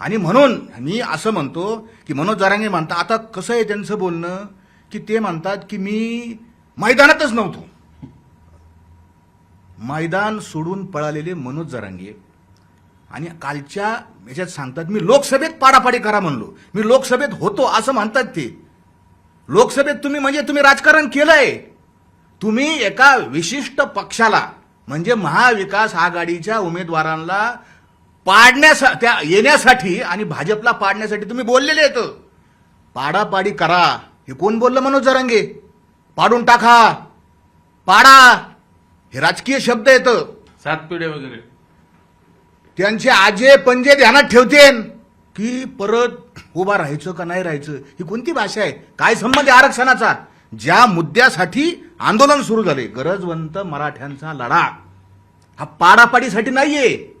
आणि म्हणून मी असं म्हणतो की मनोज जरांगे म्हणतात, आता कसं आहे त्यांचं बोलणं की ते म्हणतात की मी मैदानातच नव्हतो. मैदान सोडून पळालेले मनोज जरांगे आणि कालच्या याच्यात सांगतात मी लोकसभेत पाडापाडी करा म्हणलो, मी लोकसभेत होतो असं म्हणतात ते. लोकसभेत तुम्ही म्हणजे तुम्ही राजकारण केलंय. तुम्ही एका विशिष्ट पक्षाला म्हणजे महाविकास आघाडीच्या उमेदवारांना त्या येण्यासाठी आणि भाजपला पाडण्यासाठी तुम्ही बोललेले आहेत. पाडापाडी करा हे कोण बोललं? मनोज जरांगे. पाडून टाका, पाडा हे राजकीय शब्द येतं. सात पिढ्या वगैरे त्यांचे आजे पंजे ध्यानात ठेवतेन की परत उभा राहायचं का नाही राहायचं. ही कोणती भाषा आहे? काय संबंध आहे आरक्षणाचा? ज्या मुद्द्यासाठी आंदोलन सुरू झाले, गरजवंत मराठ्यांचा लढा, हा पाडापाडीसाठी नाहीये.